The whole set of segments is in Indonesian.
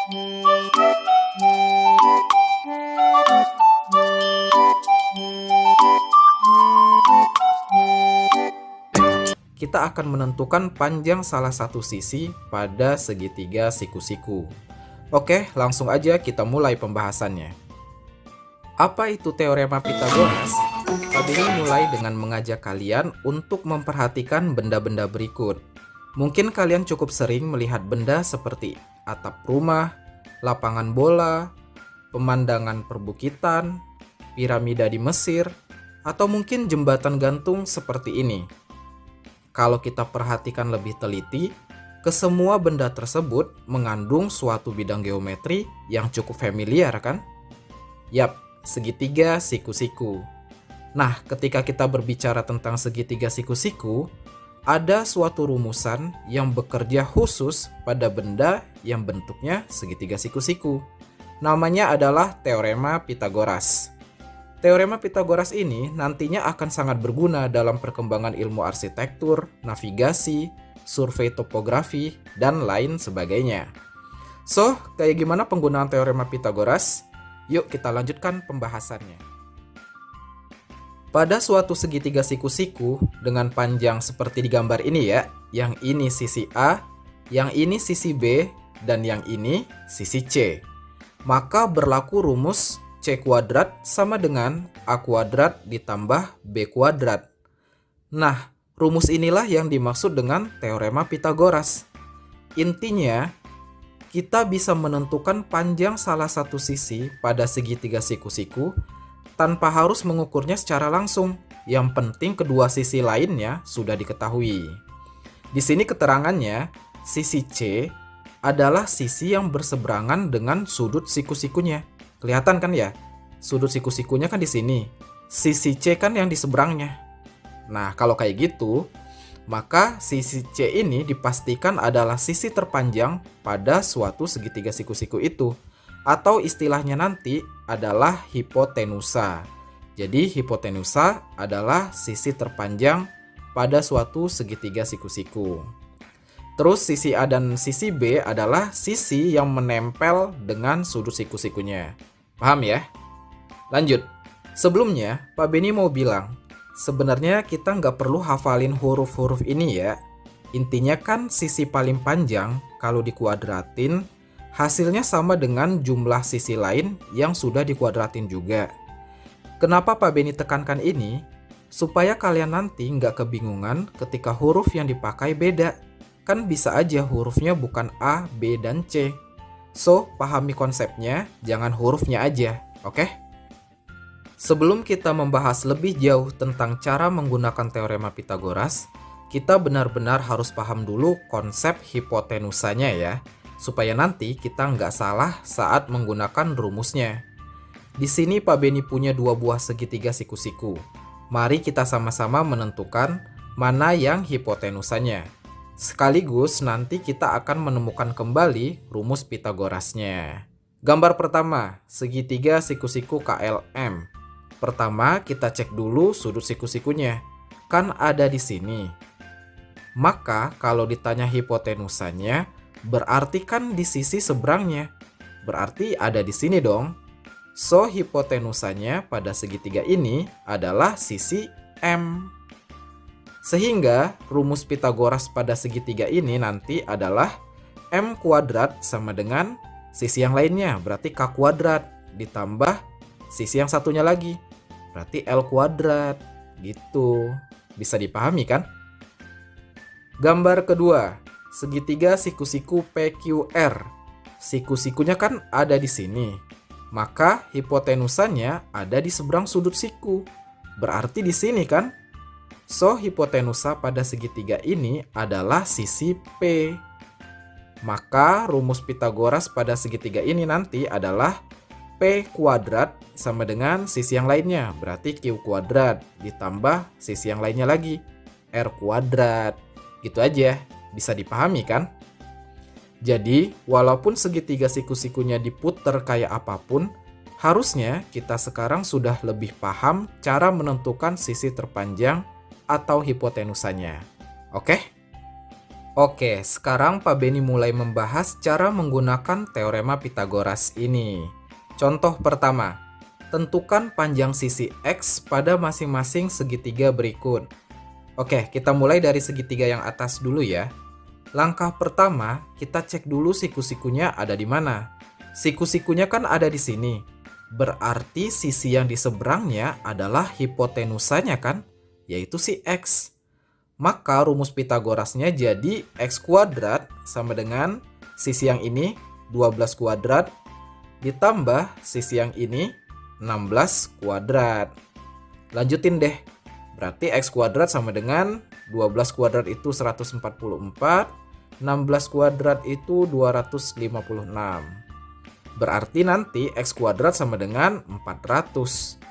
Kita akan menentukan panjang salah satu sisi pada segitiga siku-siku. Oke, langsung aja kita mulai pembahasannya. Apa itu teorema Pitagoras? Pak Beni mulai dengan mengajak kalian untuk memperhatikan benda-benda berikut. Mungkin kalian cukup sering melihat benda seperti atap rumah, lapangan bola, pemandangan perbukitan, piramida di Mesir, atau mungkin jembatan gantung seperti ini. Kalau kita perhatikan lebih teliti, kesemua benda tersebut mengandung suatu bidang geometri yang cukup familiar kan? Yap, segitiga siku-siku. Nah, ketika kita berbicara tentang segitiga siku-siku, ada suatu rumusan yang bekerja khusus pada benda yang bentuknya segitiga siku-siku. Namanya adalah teorema Pitagoras. Teorema Pitagoras ini nantinya akan sangat berguna dalam perkembangan ilmu arsitektur, navigasi, survei topografi, dan lain sebagainya. So, kayak gimana penggunaan teorema Pitagoras? Yuk kita lanjutkan pembahasannya. Pada suatu segitiga siku-siku dengan panjang seperti di gambar ini ya, yang ini sisi A, yang ini sisi B, dan yang ini sisi C. Maka berlaku rumus C kuadrat sama dengan A kuadrat ditambah B kuadrat. Nah, rumus inilah yang dimaksud dengan teorema Pitagoras. Intinya, kita bisa menentukan panjang salah satu sisi pada segitiga siku-siku tanpa harus mengukurnya secara langsung. Yang penting kedua sisi lainnya sudah diketahui. Di sini keterangannya, sisi C adalah sisi yang berseberangan dengan sudut siku-sikunya. Kelihatan kan ya? Sudut siku-sikunya kan di sini. Sisi C kan yang di seberangnya. Nah, kalau kayak gitu, maka sisi C ini dipastikan adalah sisi terpanjang pada suatu segitiga siku-siku itu. Atau istilahnya nanti adalah hipotenusa. Jadi, hipotenusa adalah sisi terpanjang pada suatu segitiga siku-siku. Terus sisi A dan sisi B adalah sisi yang menempel dengan sudut siku-sikunya. Paham ya? Lanjut. Sebelumnya, Pak Beni mau bilang, sebenarnya kita nggak perlu hafalin huruf-huruf ini ya. Intinya kan sisi paling panjang kalau dikuadratin, hasilnya sama dengan jumlah sisi lain yang sudah dikuadratin juga. Kenapa Pak Beni tekankan ini? Supaya kalian nanti nggak kebingungan ketika huruf yang dipakai beda. Kan bisa aja hurufnya bukan A, B, dan C. So, pahami konsepnya, jangan hurufnya aja, oke? Sebelum kita membahas lebih jauh tentang cara menggunakan teorema Pitagoras, kita benar-benar harus paham dulu konsep hipotenusanya ya, supaya nanti kita nggak salah saat menggunakan rumusnya. Di sini Pak Beni punya dua buah segitiga siku-siku. Mari kita sama-sama menentukan mana yang hipotenusanya. Sekaligus nanti kita akan menemukan kembali rumus Pitagorasnya. Gambar pertama, segitiga siku-siku KLM. Pertama, kita cek dulu sudut siku-sikunya. Kan ada di sini. Maka, kalau ditanya hipotenusanya, berarti kan di sisi seberangnya. Berarti ada di sini dong. So, hipotenusanya pada segitiga ini adalah sisi M. Sehingga, rumus Pitagoras pada segitiga ini nanti adalah M kuadrat sama dengan sisi yang lainnya. Berarti K kuadrat ditambah sisi yang satunya lagi. Berarti L kuadrat, gitu. Bisa dipahami kan? Gambar kedua, segitiga siku-siku PQR. Siku-sikunya kan ada di sini. Maka hipotenusanya ada di seberang sudut siku. Berarti di sini kan? So, hipotenusa pada segitiga ini adalah sisi P. Maka rumus Pitagoras pada segitiga ini nanti adalah P kuadrat sama dengan sisi yang lainnya, berarti Q kuadrat ditambah sisi yang lainnya lagi, R kuadrat. Gitu aja, bisa dipahami kan? Jadi, walaupun segitiga siku-sikunya diputer kayak apapun, harusnya kita sekarang sudah lebih paham cara menentukan sisi terpanjang atau hipotenusanya. Oke? Oke, sekarang Pak Beni mulai membahas cara menggunakan teorema Pitagoras ini. Contoh pertama, tentukan panjang sisi X pada masing-masing segitiga berikut. Oke, kita mulai dari segitiga yang atas dulu ya. Langkah pertama, kita cek dulu siku-sikunya ada di mana. Siku-sikunya kan ada di sini. Berarti sisi yang di seberangnya adalah hipotenusanya kan, yaitu si X. Maka rumus Pitagorasnya jadi X kuadrat sama dengan sisi yang ini 12 kuadrat ditambah sisi yang ini 16 kuadrat. Lanjutin deh. Berarti X kuadrat sama dengan 12 kuadrat itu 144, 16 kuadrat itu 256. Berarti nanti X kuadrat sama dengan 400.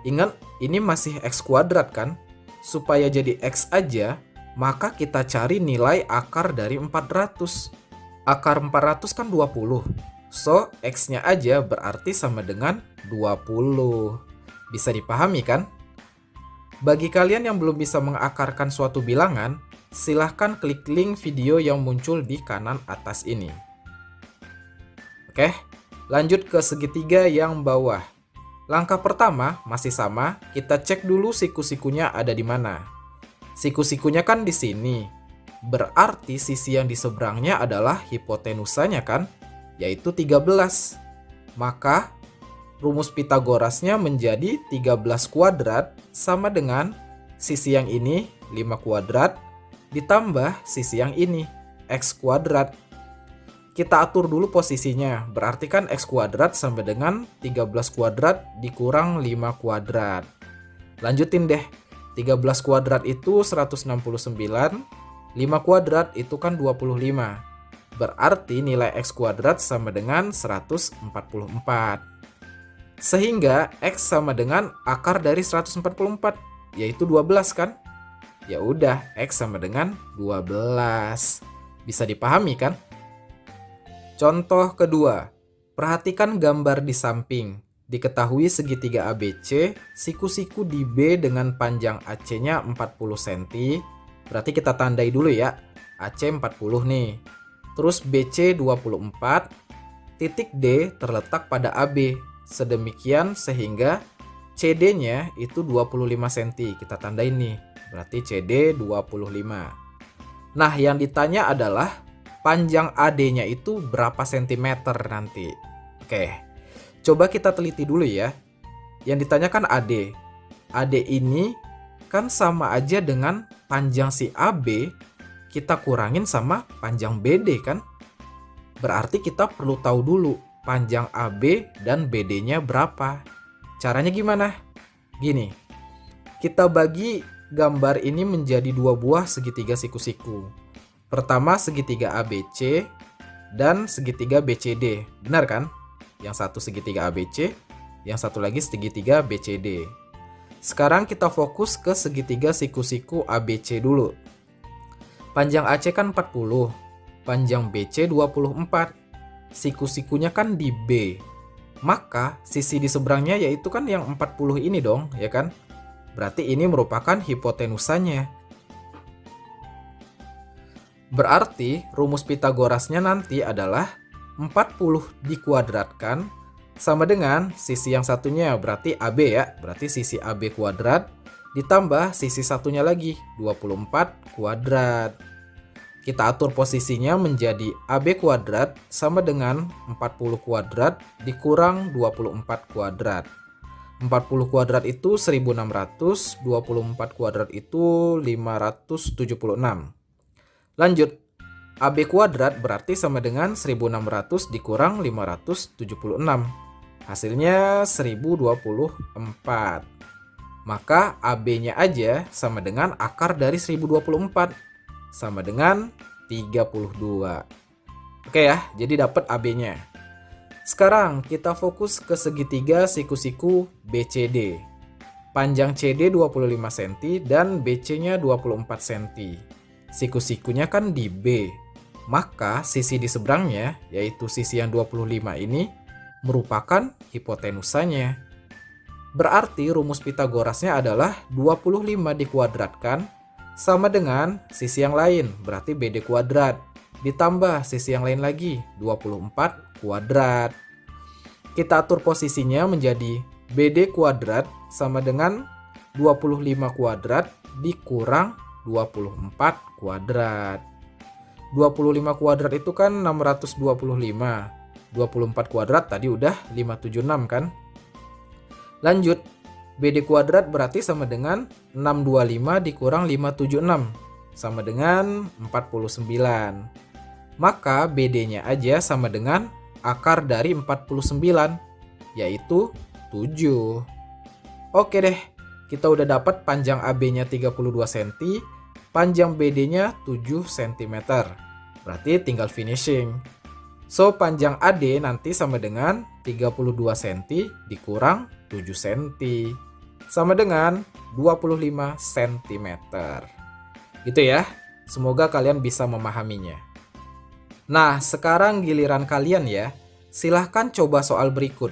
Ingat, ini masih X kuadrat kan? Supaya jadi X aja, maka kita cari nilai akar dari 400. Akar 400 kan 20. So, X-nya aja berarti sama dengan 20. Bisa dipahami kan? Bagi kalian yang belum bisa mengakarkan suatu bilangan, silahkan klik link video yang muncul di kanan atas ini. Oke, lanjut ke segitiga yang bawah. Langkah pertama masih sama, kita cek dulu siku-sikunya ada di mana. Siku-sikunya kan di sini. Berarti sisi yang di seberangnya adalah hipotenusanya kan, yaitu 13. Maka rumus Pitagorasnya menjadi 13 kuadrat sama dengan sisi yang ini 5 kuadrat ditambah sisi yang ini X kuadrat. Kita atur dulu posisinya, berarti kan X kuadrat sama dengan 13 kuadrat dikurang 5 kuadrat. Lanjutin deh, 13 kuadrat itu 169, 5 kuadrat itu kan 25. Berarti nilai X kuadrat sama dengan 144. Sehingga X sama dengan akar dari 144, yaitu 12 kan? Ya udah, X sama dengan 12. Bisa dipahami kan? Contoh kedua, perhatikan gambar di samping. Diketahui segitiga ABC, siku-siku di B dengan panjang AC-nya 40 cm. Berarti kita tandai dulu ya, AC 40 nih. Terus BC 24, titik D terletak pada AB. Sedemikian sehingga CD-nya itu 25 cm. Kita tandai nih, berarti CD 25. Nah, yang ditanya adalah panjang AD-nya itu berapa sentimeter nanti? Oke, coba kita teliti dulu ya. Yang ditanyakan AD. AD ini kan sama aja dengan panjang si AB, kita kurangin sama panjang BD kan? Berarti kita perlu tahu dulu panjang AB dan BD-nya berapa. Caranya gimana? Gini, kita bagi gambar ini menjadi dua buah segitiga siku-siku. Pertama segitiga ABC dan segitiga BCD. Benar kan? Yang satu segitiga ABC, yang satu lagi segitiga BCD. Sekarang kita fokus ke segitiga siku-siku ABC dulu. Panjang AC kan 40, panjang BC 24. Siku-sikunya kan di B. Maka sisi di seberangnya yaitu kan yang 40 ini dong, ya kan? Berarti ini merupakan hipotenusanya. Berarti rumus Pitagorasnya nanti adalah 40 dikuadratkan sama dengan sisi yang satunya berarti AB ya. Berarti sisi AB kuadrat ditambah sisi satunya lagi 24 kuadrat. Kita atur posisinya menjadi AB kuadrat sama dengan 40 kuadrat dikurang 24 kuadrat. 40 kuadrat itu 1600, 24 kuadrat itu 576. Lanjut, AB kuadrat berarti sama dengan 1600 dikurang 576. Hasilnya 1024. Maka AB-nya aja sama dengan akar dari 1024. Sama dengan 32. Oke ya, jadi dapat AB-nya. Sekarang kita fokus ke segitiga siku-siku BCD. Panjang CD 25 cm dan BC-nya 24 cm. Siku-sikunya kan di B. Maka sisi di seberangnya, yaitu sisi yang 25 ini, merupakan hipotenusanya. Berarti rumus Pitagorasnya adalah 25 dikuadratkan sama dengan sisi yang lain, berarti BD kuadrat. Ditambah sisi yang lain lagi, 24 kuadrat. Kita atur posisinya menjadi BD kuadrat sama dengan 25 kuadrat dikurang 24 kuadrat. 25 kuadrat itu kan 625. 24 kuadrat tadi udah 576 kan? Lanjut, BD kuadrat berarti sama dengan 625 dikurang 576 sama dengan 49. Maka BD-nya aja sama dengan akar dari 49, yaitu 7. Oke deh, kita udah dapat panjang AB-nya 32 cm, panjang BD-nya 7 cm. Berarti tinggal finishing. So, panjang AD nanti sama dengan 32 cm dikurang 7 cm. Sama dengan 25 cm. Gitu ya. Semoga kalian bisa memahaminya. Nah, sekarang giliran kalian ya. Silahkan coba soal berikut.